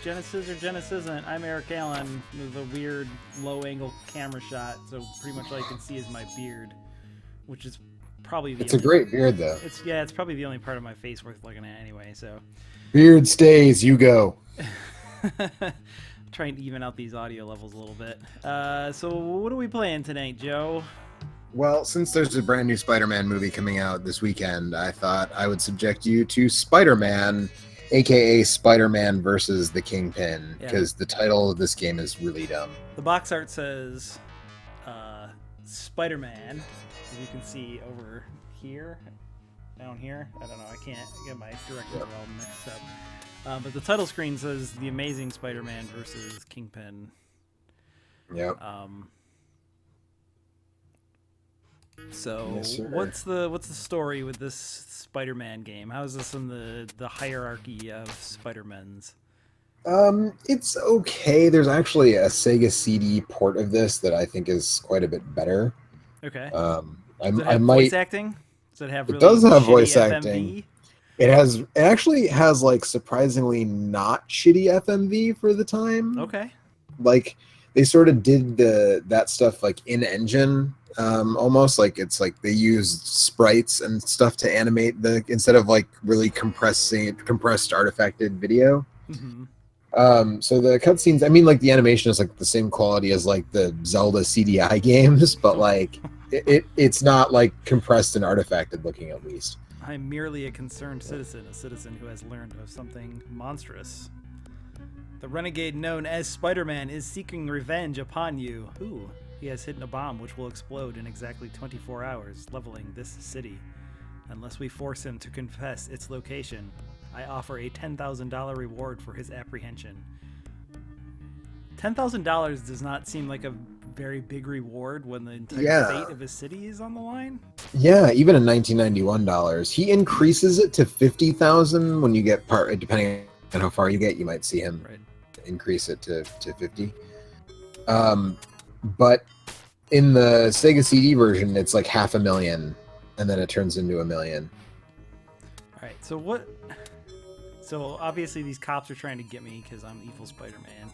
Genesis or Genesisn't. I'm Eric Allen with a weird low-angle camera shot, so pretty much all you can see is my beard, which is probably the. It's a great beard, though. It's probably the only part of my face worth looking at anyway. So. Beard stays, you go. Trying to even out these audio levels a little bit. So what are we playing tonight, Joe? Well, since there's a brand new Spider-Man movie coming out this weekend, I thought I would subject you to Spider-Man, aka Spider-Man versus the Kingpin, because the title of this game is really dumb. The box art says Spider-Man, as you can see over here, down here. I don't know, I can't get my directions all mixed up. But the title screen says The Amazing Spider-Man versus Kingpin. Yep. So yes, what's the story with this Spider-Man game? How is this in the hierarchy of Spider-Mans? It's okay. There's actually a Sega CD port of this that I think is quite a bit better. Okay. Does it have voice acting? Does it have really does have voice FMV? acting. It actually has like surprisingly not shitty FMV for the time. Okay. Like they sort of did that stuff like in engine. Almost like it's like they used sprites and stuff to animate instead of like really compressed artifacted video. Mm-hmm. So the cutscenes, I mean, like the animation is like the same quality as like the Zelda CDI games, but like it's not like compressed and artifacted looking, at least. I'm merely a concerned citizen, a citizen who has learned of something monstrous. The renegade known as Spider-Man is seeking revenge upon you. Ooh. He has hidden a bomb which will explode in exactly 24 hours, leveling this city. Unless we force him to confess its location, I offer a $10,000 reward for his apprehension. $10,000 does not seem like a very big reward when the entire fate of his city is on the line. Yeah, even in $1991. He increases it to $50,000 when you get depending on how far you get, you might see him increase it to 50. But in the Sega CD version, it's like $500,000, and then it turns into $1 million. All right. So obviously these cops are trying to get me because I'm evil Spider-Man.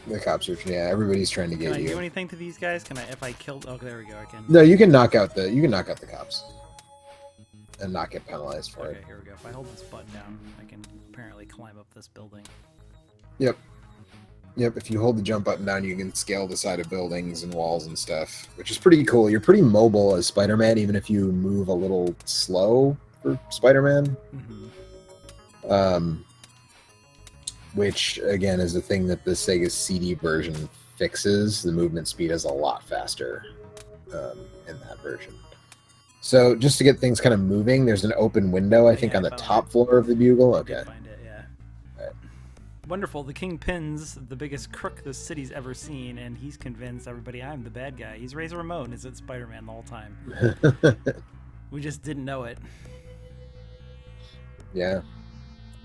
The cops are, everybody's trying to get you. Can I do anything to these guys? Can I, if I killed? Oh, there we go. I can. No, you can knock out the cops, and not get penalized for it. Okay, here we go. If I hold this button down, I can apparently climb up this building. Yep. If you hold the jump button down, you can scale the side of buildings and walls and stuff, which is pretty cool. You're pretty mobile as Spider-Man, even if you move a little slow for Spider-Man. Mm-hmm. Which, again, is the thing that the Sega CD version fixes. The movement speed is a lot faster in that version. So just to get things kind of moving, there's an open window, I think, on the top floor of the Bugle. Okay. Wonderful. The Kingpin's the biggest crook the city's ever seen, and he's convinced everybody I'm the bad guy. He's Razor Ramon. Is it Spider-Man the whole time? We just didn't know it. Yeah.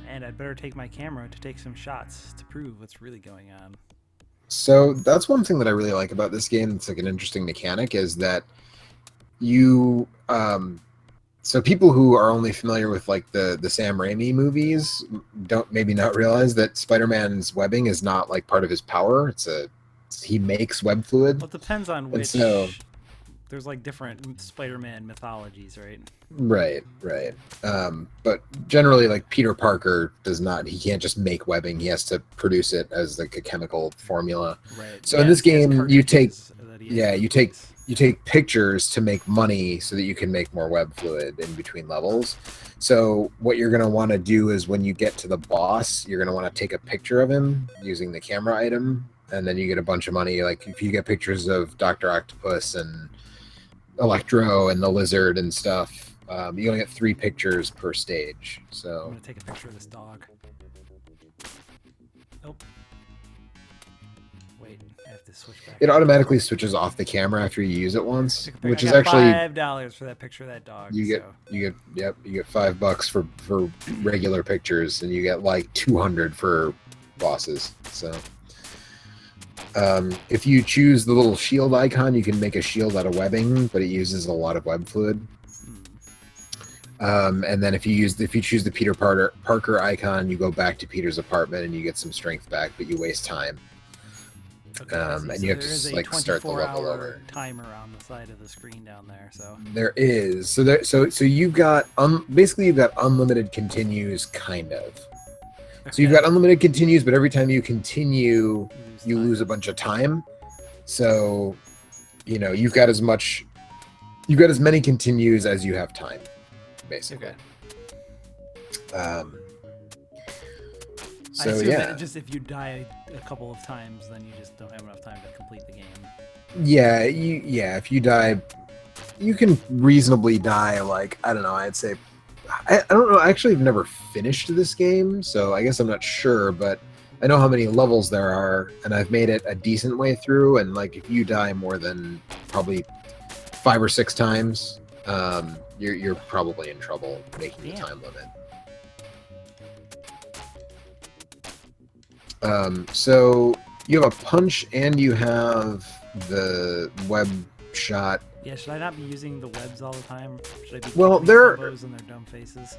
And I'd better take my camera to take some shots to prove what's really going on. So that's one thing that I really like about this game. It's like an interesting mechanic is that you... So people who are only familiar with like the Sam Raimi movies don't maybe not realize that Spider-Man's webbing is not like part of his power. He makes web fluid. Well, it depends on which. So, there's like different Spider-Man mythologies, right? Right. But generally, like Peter Parker does not. He can't just make webbing. He has to produce it as like a chemical formula. Right. So in this game, you take pictures to make money so that you can make more web fluid in between levels. So what you're going to want to do is when you get to the boss, you're going to want to take a picture of him using the camera item, and then you get a bunch of money. Like if you get pictures of Dr. Octopus and Electro and the Lizard and stuff, you only get 3 pictures per stage. So I'm going to take a picture of this dog. Nope. Wait, I have to switch back. It automatically switches off the camera after you use it once, which is actually $5 for that picture of that dog. You get $5 for regular pictures, and you get like 200 for bosses. So if you choose the little shield icon, you can make a shield out of webbing, but it uses a lot of web fluid. And then if you choose the Peter Parker icon, you go back to Peter's apartment and you get some strength back, but you waste time. Okay, and you have to like start the level over. Timer on the side of the screen down there. So there is. So you've got basically you've got unlimited continues, kind of. Okay. So you've got unlimited continues, but every time you continue, you lose a bunch of time. So, you know, you've got as many continues as you have time, basically. Okay. So I assume yeah, that just if you die a couple of times, then you just don't have enough time to complete the game. Yeah, if you die, you can reasonably die. Like, I don't know, I'd say, I don't know. Actually, I've never finished this game, so I guess I'm not sure. But I know how many levels there are, and I've made it a decent way through. And like, if you die more than probably 5 or 6 times, you're probably in trouble making the time limit. So you have a punch and you have the web shot. Yeah, should I not be using the webs all the time? Should I be they're those and their dumb faces?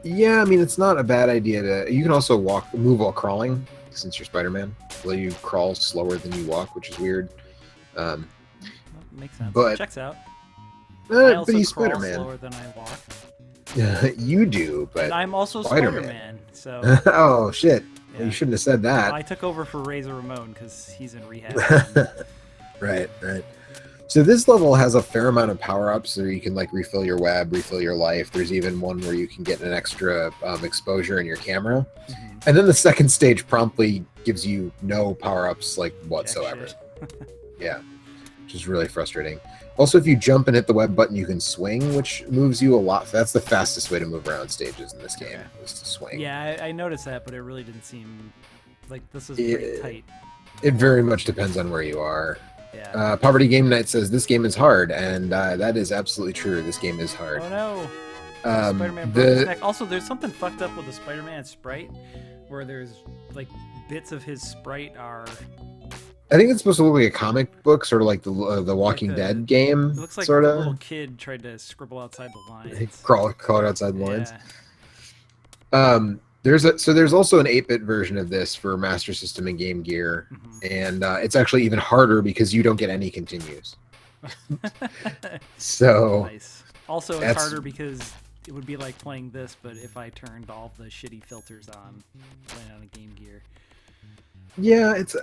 Yeah, I mean, it's not a bad idea to. You can also move while crawling, since you're Spider-Man. Well, you crawl slower than you walk, which is weird. Well, makes sense. But checks out. I also but he's crawl Spider-Man. slower than I walk. You do, but and I'm also Spider-Man, so. Oh shit! Yeah. Well, you shouldn't have said that. Well, I took over for Razor Ramon because he's in rehab. Right. So this level has a fair amount of power-ups, so you can like refill your web, refill your life. There's even one where you can get an extra exposure in your camera. Mm-hmm. And then the second stage promptly gives you no power-ups like whatsoever. Yeah, which is really frustrating. Also, if you jump and hit the web button, you can swing, which moves you a lot. That's the fastest way to move around stages in this game, is to swing. Yeah, I noticed that, but it really didn't seem like this is pretty tight. It very much depends on where you are. Yeah. Poverty Game Night says this game is hard, and that is absolutely true. This game is hard. Oh no! Spider-Man broke his neck. Also, there's something fucked up with the Spider-Man sprite, where there's like bits of his sprite are. I think it's supposed to look like a comic book, sort of like the Walking Dead game. It looks like sort a little kid tried to scribble outside the lines. Crawl outside the lines. There's also an 8-bit version of this for Master System and Game Gear, and it's actually even harder because you don't get any continues. So nice. Also, it's harder because it would be like playing this, but if I turned all the shitty filters on, playing on a Game Gear. Yeah, it's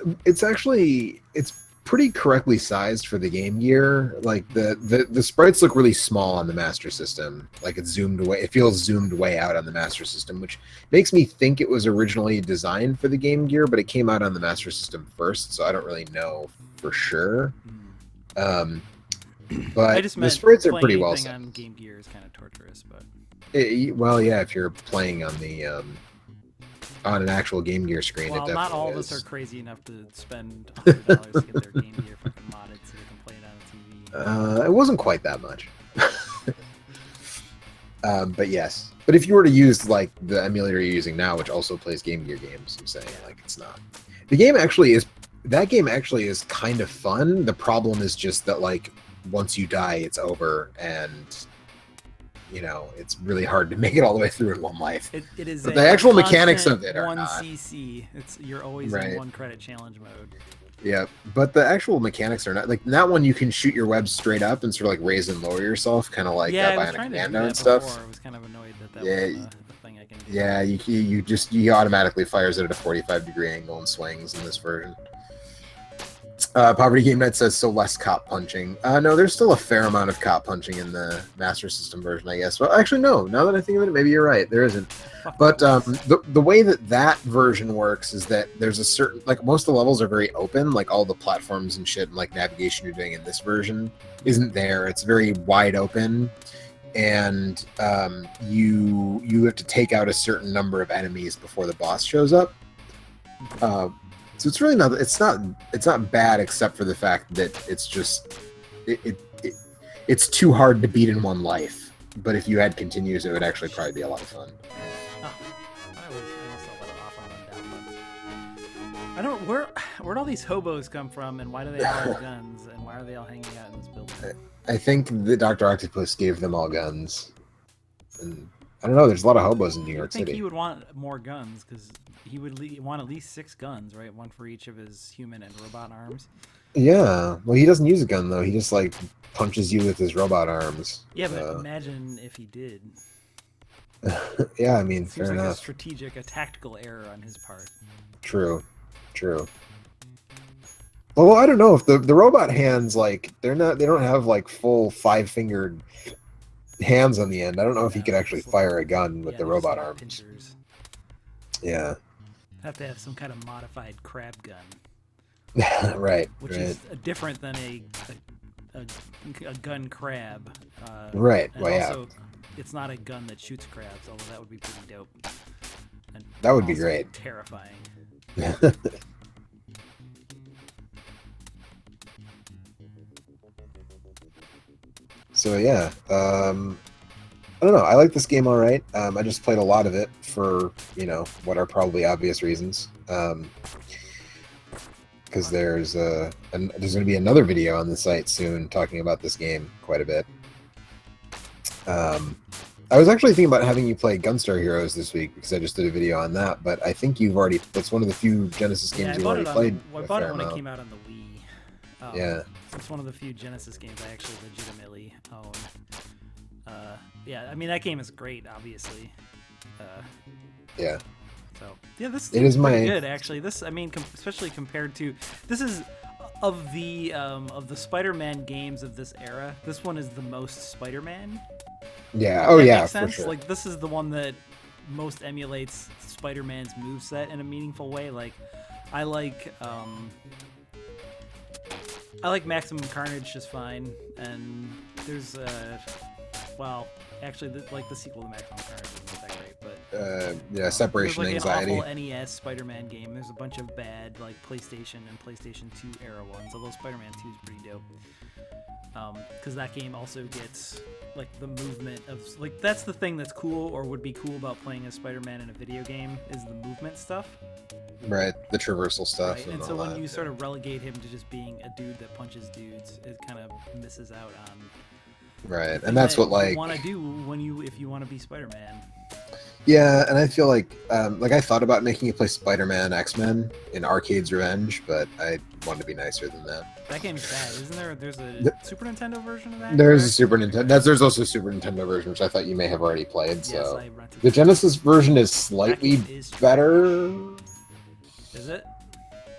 pretty correctly sized for the Game Gear. Like the sprites look really small on the Master System. Like it's zoomed away. It feels zoomed way out on the Master System, which makes me think it was originally designed for the Game Gear, but it came out on the Master System first, so I don't really know for sure. But the sprites are pretty well sized. On Game Gear is kind of torturous, but well, yeah, if you're playing on the on an actual Game Gear screen, well, it definitely not all is. of us are crazy enough to spend $100 to get their Game Gear fucking modded so they can play it on a TV. It wasn't quite that much. But yes. But if you were to use like the emulator you're using now, which also plays Game Gear games, I'm saying like it's not. That game actually is kind of fun. The problem is just that like once you die, it's over, and you know, it's really hard to make it all the way through in one life. It is. But the actual mechanics of it are 1cc. You're always in 1 credit challenge mode. Yeah, but the actual mechanics are not like that one. You can shoot your webs straight up and sort of like raise and lower yourself, kind of like Bionic Commando and stuff. I was kind of annoyed that wasn't the thing I can do. Yeah, you automatically fires it at a 45-degree angle and swings in this version. Poverty Game Night says so less cop punching. No, there's still a fair amount of cop punching in the Master System version, I guess. Well, actually, no. Now that I think of it, maybe you're right. There isn't. But the way that version works is that there's a certain, like, most of the levels are very open, like all the platforms and shit and like navigation you're doing in this version isn't there. It's very wide open, and you have to take out a certain number of enemies before the boss shows up. So it's really not. It's not bad, except for the fact that it's just it's too hard to beat in one life. But if you had continues, it would actually probably be a lot of fun. Oh, I must have let it off on down. I don't. Where'd all these hobos come from, and why do they all have guns, and why are they all hanging out in this building? I think the Dr. Octopus gave them all guns. And I don't know. There's a lot of hobos in New I York think City. he would want more guns because he would want at least 6 guns, right? One for each of his human and robot arms. Yeah. Well, he doesn't use a gun though. He just like punches you with his robot arms. Yeah, but imagine if he did. Yeah, I mean, Seems fair like enough. a tactical error on his part. True. Well, I don't know if the robot hands they don't have like full 5-fingered hands on the end. I don't know if he could actually fire a gun with the robot arms. Pinchers. Yeah. Have to have some kind of modified crab gun. Right. Which is different than a gun crab. Right. And Well, also, it's not a gun that shoots crabs, although that would be pretty dope. And that would be also great. Terrifying. So yeah, I don't know. I like this game all right. I just played a lot of it for what are probably obvious reasons. Because there's going to be another video on the site soon talking about this game quite a bit. I was actually thinking about having you play Gunstar Heroes this week because I just did a video on that. But I think you've already. That's one of the few Genesis games you've already played. I bought it when it came out on the Wii. Yeah. It's one of the few Genesis games I actually legitimately own. Yeah, I mean that game is great, obviously. Yeah. So yeah, this it is pretty good actually. This, I mean, especially compared to this is of the Spider-Man games of this era. This one is the most Spider-Man. Yeah. Oh yeah, makes sense. for sure. Like this is the one that most emulates Spider-Man's moveset in a meaningful way. Like I like Maximum Carnage just fine, and there's well, actually, the sequel to Maximum Carnage isn't that great, but yeah, Separation there's Anxiety. an awful NES Spider-Man game. There's a bunch of bad PlayStation and PlayStation 2 era ones, although Spider-Man 2 is pretty dope. Because that game also gets the movement of that's the thing that's cool or would be cool about playing as Spider-Man in a video game is the movement stuff. Right, the traversal stuff. Right? And so when you sort of relegate him to just being a dude that punches dudes, it kind of misses out on. Right, and that's what you want to do if you want to be Spider-Man. Yeah, and I feel I thought about making you play Spider-Man X-Men in Arcade's Revenge, but I wanted to be nicer than that. That game's bad, isn't there? There's a Super Nintendo version of that. There's a Super Nintendo. There's also a Super Nintendo version, which I thought you may have already played. Yes, so I rented the Genesis version is slightly better. Is it?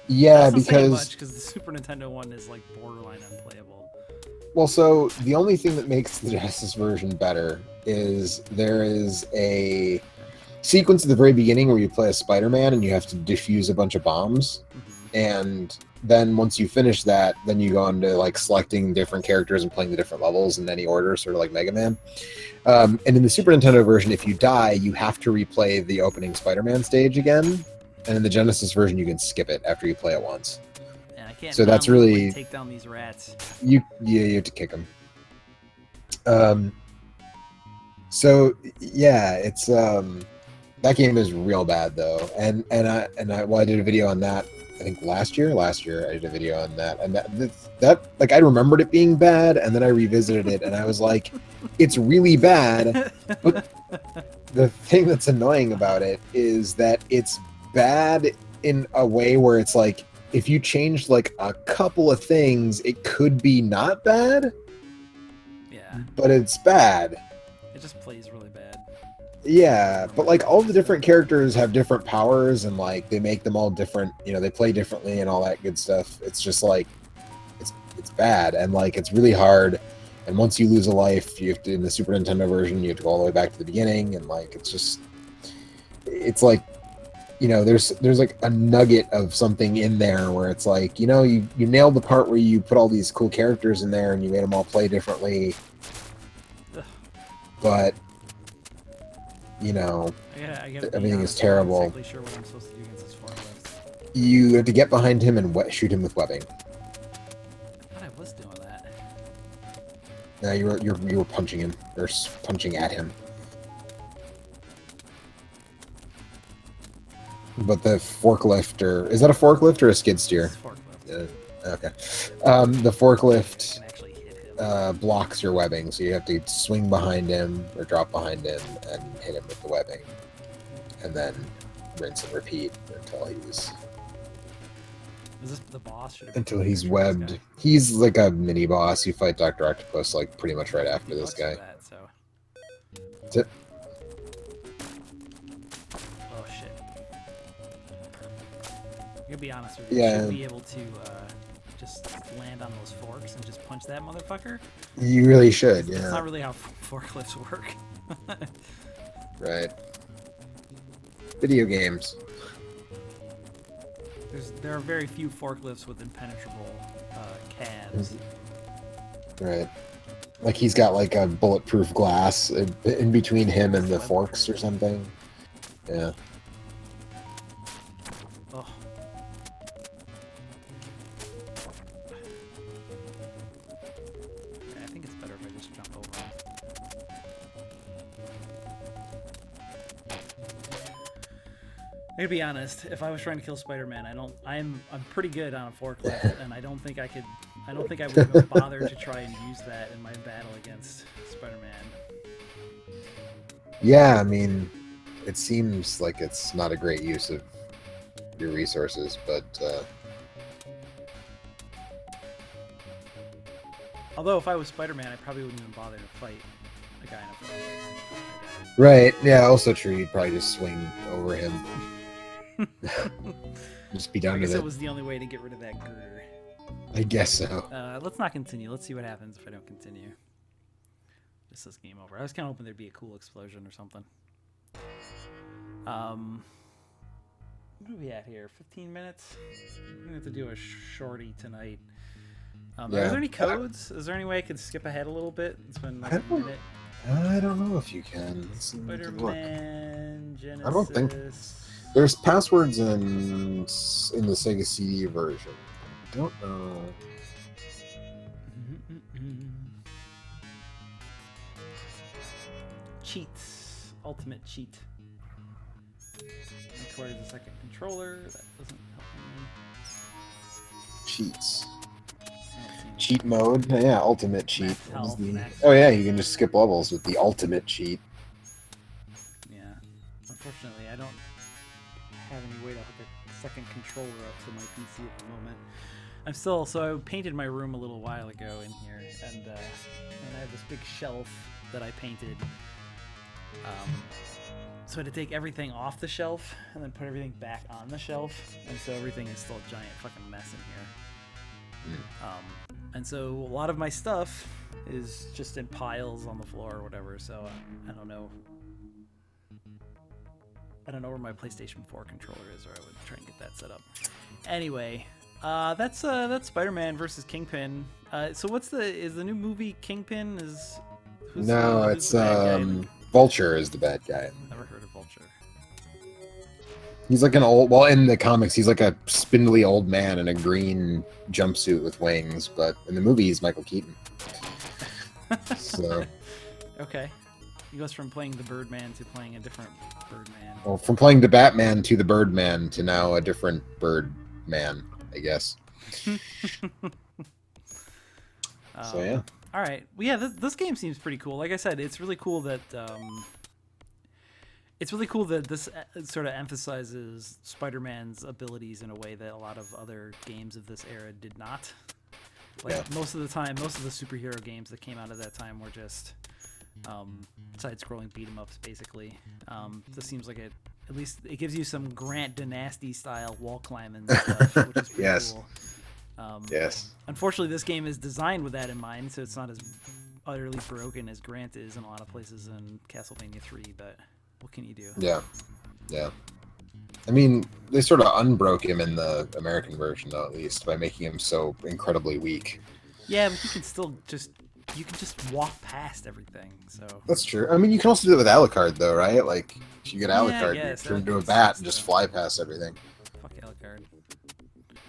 Yeah, That's not saying because much because the Super Nintendo one is borderline unplayable. Well, so the only thing that makes the Genesis version better is there is a sequence at the very beginning where you play as Spider-Man and you have to defuse a bunch of bombs. Mm-hmm. And then once you finish that, then you go into selecting different characters and playing the different levels in any order, sort of like Mega Man. And in the Super Nintendo version, if you die, you have to replay the opening Spider-Man stage again. And in the Genesis version, you can skip it after you play it once. And I can't. So that's really take down these rats. You have to kick them. So yeah, it's that game is real bad though, and I did a video on that. I think last year I did a video on that, and that I remembered it being bad, and then I revisited it, and I was like, it's really bad. But the thing that's annoying about it is that it's bad in a way where it's if you changed a couple of things, it could be not bad. Yeah. But it's bad. It just plays really bad. Yeah, but all the different characters have different powers and they make them all different, they play differently and all that good stuff. It's just it's bad and it's really hard. And once you lose a life, you have to, in the Super Nintendo version, you have to go all the way back to the beginning and there's a nugget of something in there where it's you nailed the part where you put all these cool characters in there and you made them all play differently. Ugh. But everything is terrible. I'm not exactly sure what I'm supposed to do against this forklift. You have to get behind him and shoot him with webbing. I thought I was doing that. No, you were punching him or punching at him. But the forklift, is that a forklift or a skid steer? It's forklift. Okay. The forklift I can actually hit blocks your webbing, so you have to swing behind him or drop behind him and hit him with the webbing, and then rinse and repeat until he's Is this the boss? webbed. He's like a mini boss. You fight Dr. Octopus like pretty much right after this guy. That's it. Oh shit. I'm gonna be honest with you. Yeah. You should be able to just land on those forks and just punch that motherfucker. You really should, yeah. That's not really how forklifts work. Right. Video games. There are very few forklifts with impenetrable calves. Right. Like he's got like a bulletproof glass in between him and the forks or something. Yeah. Oh. Okay, I think it's better if I just jump over him. I'm gonna be honest. If I was trying to kill Spider-Man, I'm pretty good on a forklift, and I don't think I would even bother to try and use that in my battle against Spider-Man. Yeah, I mean, it seems like it's not a great use of your resources, but although if I was Spider-Man, I probably wouldn't even bother to fight a guy in a forklift. right. Yeah, also true. You'd probably just swing over him. Just be done I with guess it. that was the only way to get rid of that girder. I guess so. Let's not continue. Let's see what happens if I don't continue. This is game over. I was kind of hoping there'd be a cool explosion or something. What are we at here? 15 minutes? I'm going to have to do a shorty tonight. Are there any codes? Is there any way I could skip ahead a little bit? It's been like a minute. I don't know if you can. Spider-Man, Genesis. I don't think there's passwords in the Sega CD version. I don't know. Cheats. Ultimate cheat. Requires a second controller. That doesn't help me. Cheats. Cheat mode. Yeah, ultimate cheat. Max health, max Oh yeah, you can just skip levels with the ultimate cheat. Yeah. Unfortunately, I don't have any way to hook a second controller up to my PC at the moment. So I painted my room a little while ago in here, and I have this big shelf that I painted. So I had to take everything off the shelf and then put everything back on the shelf, and so everything is still a giant fucking mess in here. And so a lot of my stuff is just in piles on the floor or whatever, so I don't know. I don't know where my PlayStation 4 controller is, or I would try and get that set up. Anyway, that's Spider-Man versus Kingpin. So is the new movie Kingpin? No, it's Vulture is the bad guy. Never heard of Vulture. He's like in the comics, he's like a spindly old man in a green jumpsuit with wings, but in the movie, he's Michael Keaton. So. Okay. He goes from playing the Birdman to playing a different Birdman. Well, from playing the Batman to the Birdman to now a different Birdman, I guess. So, yeah. All right. Well, yeah, this game seems pretty cool. Like I said, it's really cool that this sort of emphasizes Spider-Man's abilities in a way that a lot of other games of this era did not. Like most of the time, most of the superhero games that came out at that time were just side-scrolling beat-em-ups, basically. This seems like at least it gives you some Grant Dynasty style wall climbing stuff, which is pretty cool. Yes. Unfortunately, this game is designed with that in mind, so it's not as utterly broken as Grant is in a lot of places in Castlevania 3, but what can you do? Yeah. Yeah. I mean, they sort of unbroke him in the American version, though, at least, by making him so incredibly weak. Yeah, but you can still just walk past everything, so... That's true. I mean, you can also do it with Alucard, though, right? Like, if you get Alucard, you turn into a bat and just fly past everything. Fuck Alucard.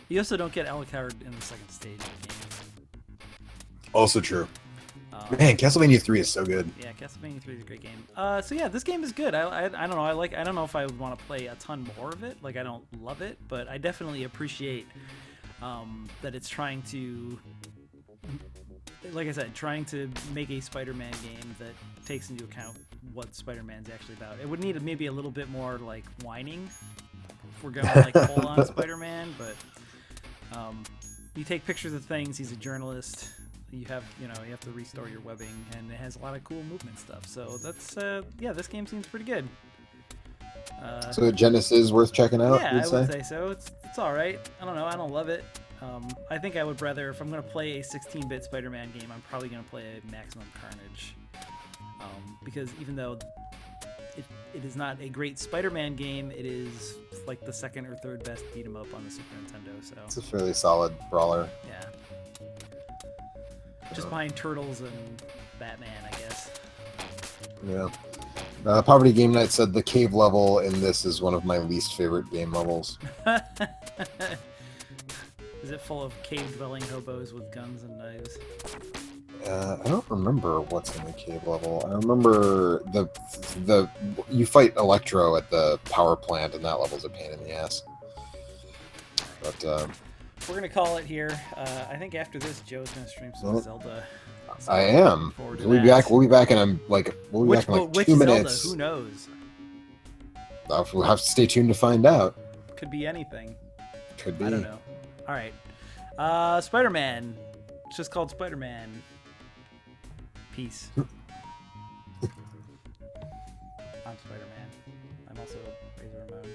You also don't get Alucard in the second stage of the game. Also true. Man, Castlevania 3 is so good. Yeah, Castlevania 3 is a great game. So yeah, this game is good. I don't know. I don't know if I would want to play a ton more of it. Like, I don't love it, but I definitely appreciate that it's trying to like I said, trying to make a Spider-Man game that takes into account what Spider-Man's actually about. It would need maybe a little bit more like whining if we're going like full on Spider-Man, but you take pictures of things. He's a journalist. You have to restore your webbing, and it has a lot of cool movement stuff. So that's this game seems pretty good. So Genesis is worth checking out. Yeah, I would say so. It's all right. I don't know. I don't love it. I think I would rather, if I'm going to play a 16-bit Spider-Man game, I'm probably going to play a Maximum Carnage. Because even though it is not a great Spider-Man game, it is like the second or third best beat-em-up on the Super Nintendo. So it's a fairly solid brawler. Yeah. Just behind Turtles and Batman, I guess. Yeah. Poverty Game Night said the cave level in this is one of my least favorite game levels. Is it full of cave-dwelling hobos with guns and knives? I don't remember what's in the cave level. I remember the you fight Electro at the power plant, and that level's a pain in the ass. But we're gonna call it here. I think after this, Joe's gonna stream some Zelda. So I am. We'll be back. We'll be back in like 2 minutes. Zelda? Who knows? We'll have to stay tuned to find out. Could be anything. Could be. I don't know. All right. Spider-Man. It's just called Spider-Man. Peace. I'm Spider-Man. I'm also Razor Ramon.